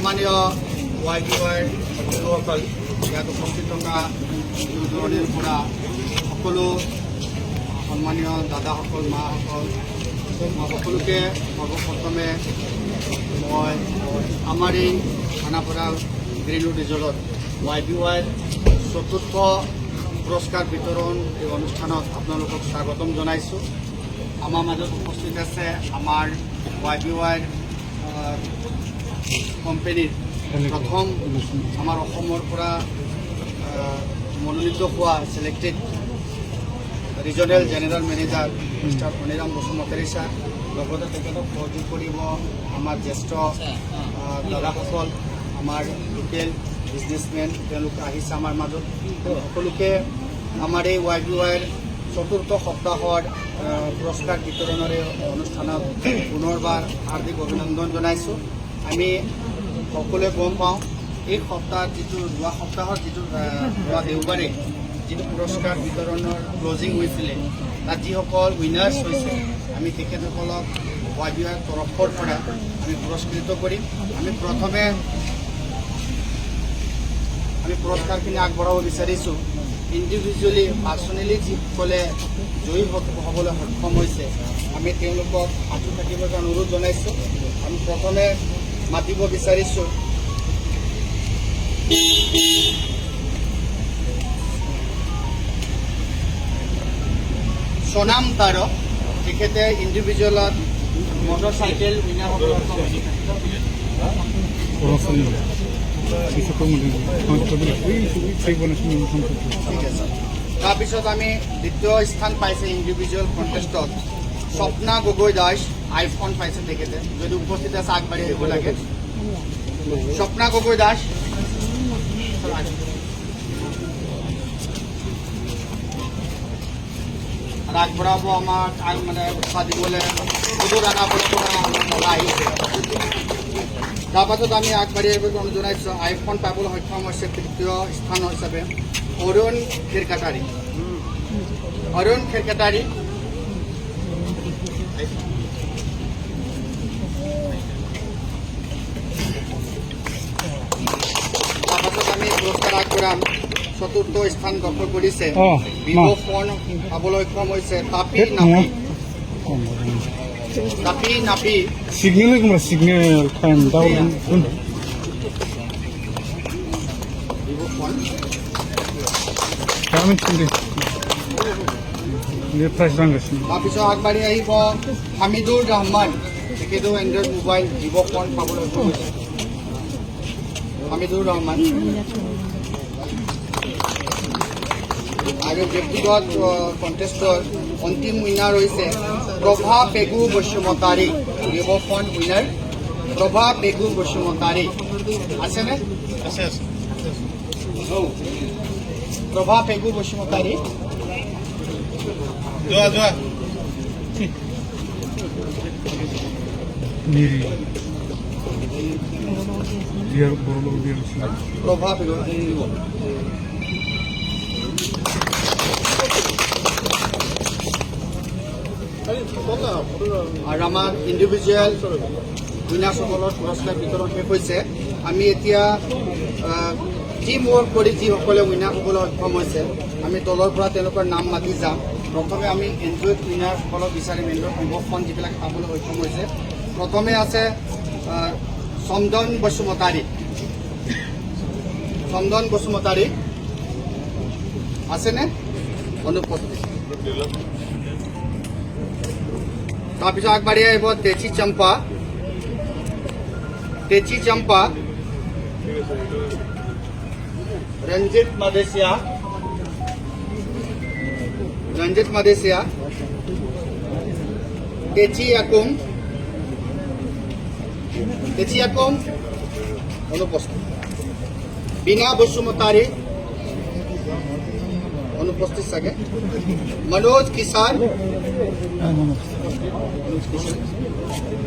সন্মানীয় YBY সকল ইয়াত উপস্থিত থকা দূৰণিৰ পৰা সকলো সন্মানীয় দাদাসকল মাসকল সকলোকে সৰ্বপ্ৰথমে মই আমাৰ এই খানাপাৰা গ্ৰীণউড ৰিজৰ্টত YBY চতুৰ্থ পুৰস্কাৰ বিতৰণ এই অনুষ্ঠানত আপোনালোকক স্বাগতম জনাইছোঁ। আমাৰ মাজত উপস্থিত আছে আমাৰ YBY কোম্পানীৰ প্ৰথম আমাৰ অসমৰ পৰা মনোনীত হোৱা selected regional general manager mister Aniram Basumatary sir, লগতে তেখেতক সহযোগ কৰিব আমাৰ জ্যেষ্ঠ দাদাসকল, আমাৰ লোকেল বিজনেছমেন, তেওঁলোক আহিছে আমাৰ মাজত। সকলোকে আমাৰ এই YBYৰ চতুৰ্থ সপ্তাহৰ পুৰস্কাৰ বিতৰণৰ অনুষ্ঠানত পুনৰবাৰ হাৰ্দিক অভিনন্দন জনাইছোঁ। আমি সকলোৱে গম পাওঁ এই সপ্তাহত যোৱা সপ্তাহত যোৱা দেওবাৰে যিটো পুৰস্কাৰ বিতৰণৰ ক্লজিং হৈছিলে, তাত যিসকল উইনাৰ্ছ হৈছে আমি তেখেতসকলক YBYৰ তৰফৰ পৰা আমি পুৰস্কৃত কৰিম। আমি প্ৰথমে পুৰস্কাৰখিনি আগবঢ়াব বিচাৰিছোঁ ইণ্ডিভিজুৱেলি পাৰ্চনেলি যিসকলে জয়ী হ'বলৈ সক্ষম হৈছে আমি তেওঁলোকক সাজু থাকিবৰ কাৰণে অনুৰোধ জনাইছোঁ। আমি প্ৰথমে মাতিব বিচাৰিছোঁ সোনাম তাৰক, তেখেতে ইণ্ডিভিজুৱেলত মটৰ চাইকেল উইনাৰ হ'বলৈ সক্ষম হৈছে। ঠিক আছে। তাৰপিছত আমি দ্বিতীয় স্থান পাইছে ইণ্ডিভিজুৱেল কণ্টেষ্টত স্বপ্না গগৈ দাস, আইফোন পাইছে তেখেতে। যদি উপস্থিত আছে আগবাঢ়ি আহিব লাগে। স্বপ্না গগৈ দাস আগবঢ়াব আমাক মানে উৎসাহ দিবলৈ সুদূৰ আনাবলৈ পৰা আহিছে। তাৰপাছত আমি আগবাঢ়ি আহিবলৈ অনুৰোধ জনাইছোঁ আইফোন পাবলৈ সক্ষম হৈছে তৃতীয় স্থান হিচাপে অৰুণ খেৰকাটাৰী। তাৰপাছত আমি পুৰস্কাৰ আগবঢ়াম চতুৰ্থ স্থান দখল কৰিছে ভিভ' ফোন পাবলৈ সক্ষম হৈছে তাপি নাপি সিগন্যাল টাইম ভিভ' ফোন। তাৰপিছত আগবাঢ়ি আহিব হামিদুৰ ৰহমান, তেখেতেও এণ্ড্ৰইড মোবাইল ভিভ' ফোন পাবলৈ সক্ষম হৈছে। হামিদুৰ ৰহমান। আৰু ব্যক্তিগত কণ্টেষ্টৰ অন্তিম উইনাৰ হৈছে Prabha Pegu Basumatary, Vivo' phone winner Prabha Pegu Basumatary. আছেনে? আছে। প্ৰভা পেগু বসুমতাৰী। প্ৰভা পেগু। আৰু আমাৰ ইণ্ডিভিজুৱেল উইনাৰ্ছসকলৰ পুৰস্কাৰ বিতৰণ শেষ হৈছে। আমি এতিয়া টিম ৱৰ্ক কৰি যিসকলে উইনাৰ হ'বলৈ সক্ষম হৈছে আমি তলৰ পৰা তেওঁলোকৰ নাম মাতি যাম। প্ৰথমে আমি এণ্ড্ৰইড উইনাৰসকলক বিচাৰিম, এণ্ড্ৰইড ভিভ' ফোন যিবিলাক পাবলৈ সক্ষম হৈছে। প্ৰথমে আছে চন্দন বসুমতাৰী। আছেনে? অনুপস্থিত। তাৰপিছত আগবাঢ়ি আহিব তেচি চম্পা, ৰঞ্জিত মাদেশিয়া, তেচি আকুম, তেতিয়াকম অনুপস্থিত। বীণা বসুমতাৰী অনুপস্থিত চাগে। মনোজ কিষাণ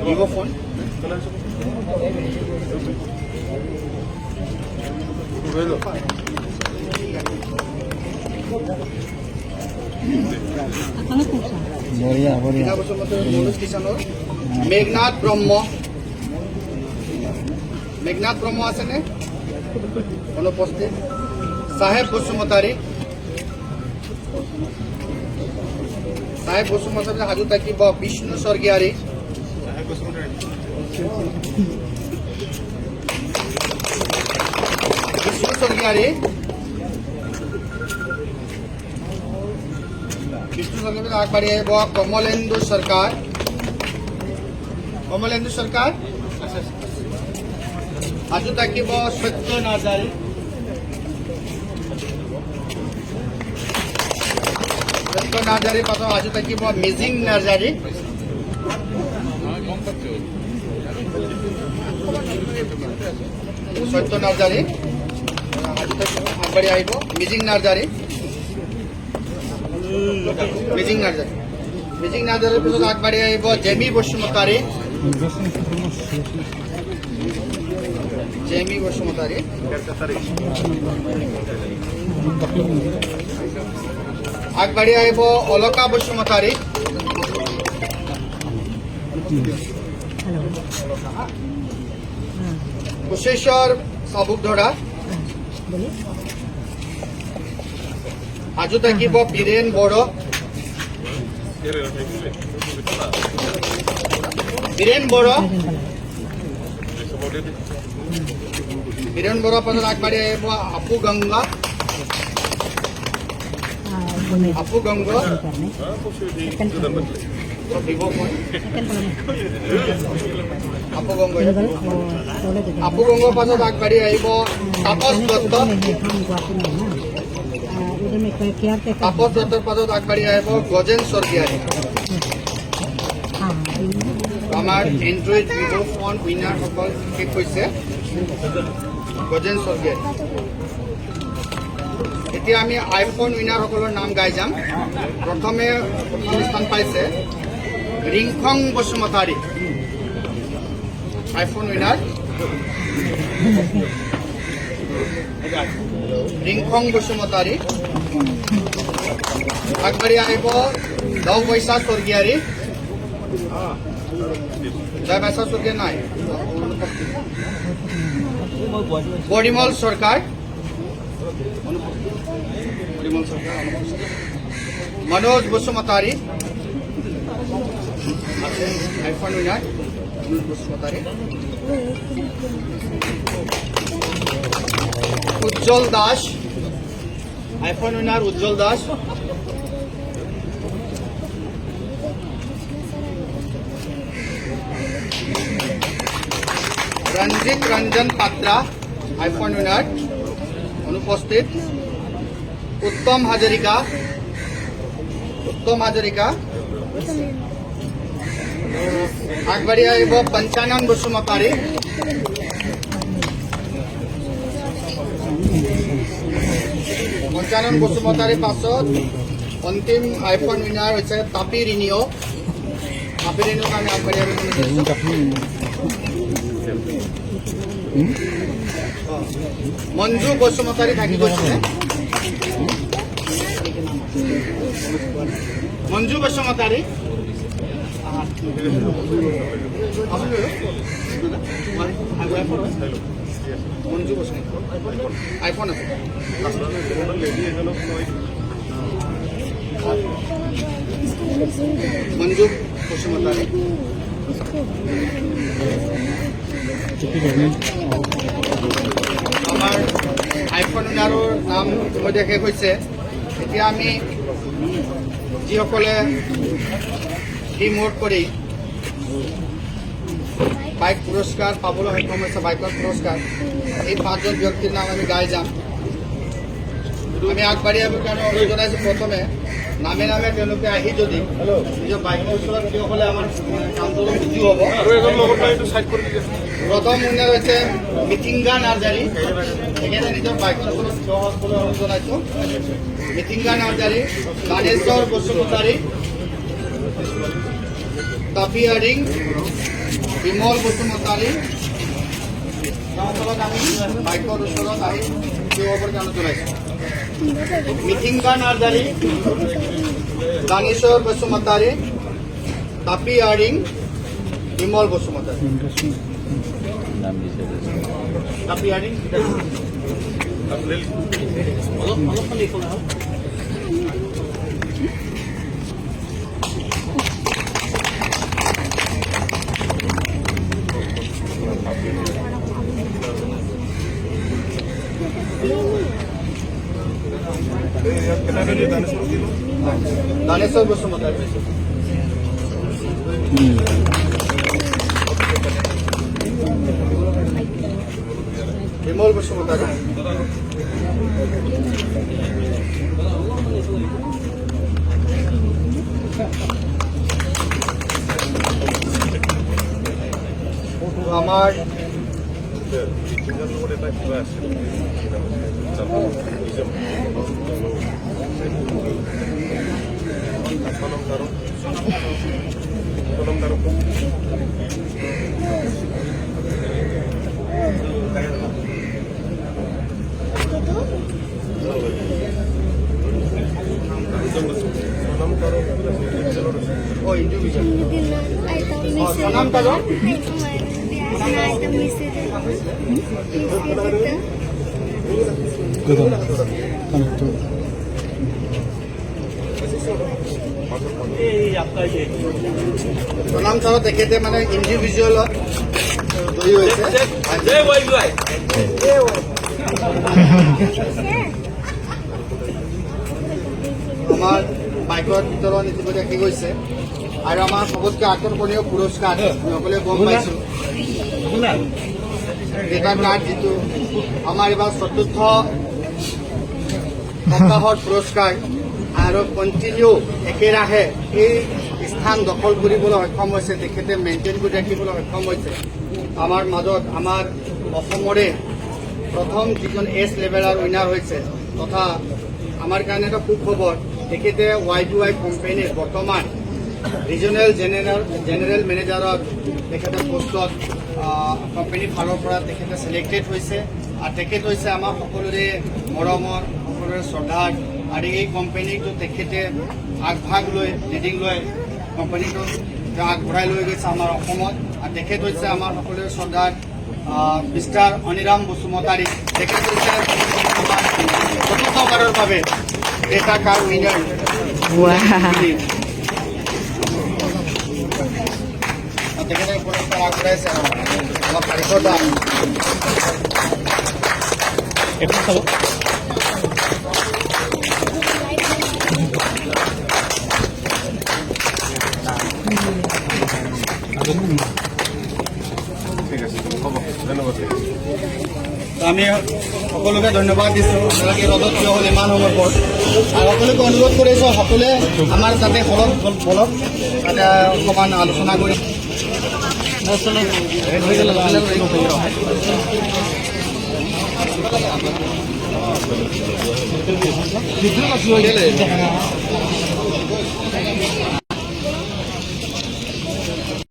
দিব ফোন। बढ़िया बढ़िया বীণা বসুমতাৰী, মনোজ কিষাণৰ। মেঘনাথ ব্ৰহ্ম, মেঘনাথ ব্ৰহ্ম আছেনে? অনুপস্থিত। চাহেব বসুমতাৰী, চাহেব বসুমতাৰী সাজু থাকিব। বিষ্ণু স্বৰ্গীয়াৰী, বিষ্ণু স্বৰ্গীয়াৰী, বিষ্ণু স্বৰ্গীয়াৰী আগবাঢ়ি আহিব। কমলেন্দু সৰকাৰ, কমলেন্দু সৰকাৰ সাজু থাকিব। সত্য নাৰ্জাৰী, সত্য নাৰ্জাৰী পাছত সাজু থাকিব। মিজিং নাৰ্জাৰী, সত্য নাৰ্জাৰী সাজু থাকিব, আগবাঢ়ি আহিব। মিজিং নাৰ্জাৰী, মিজিং নাৰ্জাৰী, মিজিং নাৰ্জাৰীৰ পিছত আগবাঢ়ি আহিব। জেমি বসুমতাৰী, জেমি বসুমতাৰী আগবাঢ়ি আহিব। অলকা বসুমতাৰী, কুশেশ্বৰ চাবুকধৰা সাজু থাকিব। বীৰেন বড়ো, বীৰেন বড়ো, বীৰেন বড়ো পাছত আগবাঢ়ি আহিব। আপু গংগা, আপু গংগা দিব ফোন। আপু গংগা, আপু গংগাৰ পাছত আগবাঢ়ি আহিব। তাপস দত্ত, তাপস দত্তৰ পাছত আগবাঢ়ি আহিব। গজেন স্বৰ্গীয়াৰী। আমাৰ এণ্ড্ৰইড ভিভ' ফোন উইনাৰসকল শেষ হৈছে। গজেন স্বৰ্গীয়াৰী। এতিয়া আমি আইফোন উইনাৰসকলৰ নাম গাই যাম। প্ৰথমে প্ৰথম স্থান পাইছে ৰিংখং বসুমতাৰী, আইফোন উইনাৰ ৰিংখং বসুমতাৰী। আগবাঢ়ি আহিব দহ পইচা স্বৰ্গীয়াৰী, জয় পইচা স্বৰ্গীয় নাই। পৰিমল সৰকাৰ, পৰিমল সৰকাৰ। মনোজ বসুমতাৰী আছে আইফোন উইনাৰ, মনোজ বসুমতাৰী। উজ্জ্বল দাস, আইফোন উইনার উজ্জ্বল দাস। রঞ্জিত রঞ্জন পাত্রা, আইফোন উইনার অনুপস্থিত। উত্তম হাজরিকা, উত্তম হাজরিকা আগবাঢ়ি আহিব। পঞ্চানন বসুমতাৰী, পঞ্চানন বসুমতাৰীৰ পাছত অন্তিম আইফোন উইনাৰ হৈছে তাপি ৰিনিঅ'। তাপি ৰিনিঅ'ক আমি আগবাঢ়ি আহিব। মঞ্জু বসুমতাৰী থাকি গৈছে। মঞ্জু বসুমতাৰী মঞ্জু বসুমতাৰী আইফোন আছে। মঞ্জু বসুমতাৰী আমাৰ আইফোন উইনাৰৰ নাম ইতিমধ্যে শেষ হৈছে। এতিয়া আমি যিসকলে টিম ৱৰ্ক কৰি বাইক পুৰস্কাৰ পাবলৈ সক্ষম হৈছে, বাইকৰ পুৰস্কাৰ, এই 5জন ব্যক্তিৰ নাম আমি গাই যাম। আমি আগবাঢ়ি আহিবৰ কাৰণে অনুৰোধ জনাইছোঁ। প্ৰথমে নামে নামে তেওঁলোকে আহি যদি নিজৰ বাইকৰ ওচৰত থিয় হ'লে আমাৰ কামটো অলপ বুজি হ'ব। প্ৰথম উইনাৰ হৈছে মিটিংগা নাৰ্জাৰী, তেখেতে নিজৰ বাইকৰ ওচৰত থিয় হ'বলৈ অনুৰোধ জনাইছোঁ। মিটিংগা নাৰ্জাৰী, দানেশ্বৰ বসুমতাৰী, তাপিয়াৰিং, বিমল বসুমতাৰী, তেওঁলোকক আমি বাইকৰ ওচৰত আহি থিয় হ'বৰ কাৰণে জনাইছোঁ। মিটিংগা নাৰ্জাৰী, দানেশ্বৰ বসুমতাৰী, তাপিয়াৰিং, বিমল বসুমতাৰী। তাপিয়াৰিং দানেশ্বৰ বসুমতাৰী, বিমল বসুমতাৰী, আমাৰ ইণ্ডিভিজুৱেল সনাম কাজল সনাম কাজল তেখেতে মানে ইণ্ডিভিজুৱেলত জয়ী হৈছে। আমাৰ বাইকৰ ভিতৰত ইতিমধ্যে শেষ হৈছে আৰু আমাৰ সবতকৈ আকৰ্ষণীয় পুৰস্কাৰ আমি সকলোৱে গম পাইছোঁ। এটা কাৰ্ড যিটো আমাৰ এইবাৰ ৪ৰ্থ সপ্তাহৰ পুৰস্কাৰ আৰু কণ্টিনিউ একেৰাহে এই স্থান দখল কৰিবলৈ সক্ষম হৈছে, তেখেতে মেইনটেইন কৰি ৰাখিবলৈ সক্ষম হৈছে। আমাৰ মাজত আমাৰ অসমৰে প্ৰথম যিজন এছ লেভেলৰ উইনাৰ হৈছে তথা আমাৰ কাৰণে এটা সুখবৰ, তেখেতে YBY কোম্পানীৰ বৰ্তমান ৰিজনেল জেনেৰেল মেনেজাৰত তেখেতে পোষ্টত কোম্পানীৰ ফালৰ পৰা তেখেতে চিলেক্টেড হৈছে আৰু তেখেত হৈছে আমাৰ সকলোৰে মৰমৰ, সকলোৰে শ্ৰদ্ধাৰ আৰু এই কোম্পানীটো তেখেতে আগভাগ লৈ লিডিং লৈ কোম্পানীটো আগবঢ়াই লৈ গৈছে আমাৰ অসমত। আৰু তেখেত হৈছে আমাৰ সকলোৰে শ্ৰদ্ধাৰ মিষ্টাৰ অনিৰাম বসুমতাৰী। তেখেত হৈছে চতুৰ্থবাৰৰ বাবে এটা কাৰ উইনাৰ। তেখেতে পুৰস্কাৰ আগবঢ়াইছে আমাৰ পাৰিষদা। আমি সকলোকে ধন্যবাদ দিছোঁ, আপোনালোকে ৰদত থিয় হ'ল ইমান সময়ৰ পৰ। আৰু সকলোকে অনুৰোধ কৰিছোঁ সকলোৱে আমাৰ তাতে হলত বলক, তাতে অকণমান আলোচনা কৰি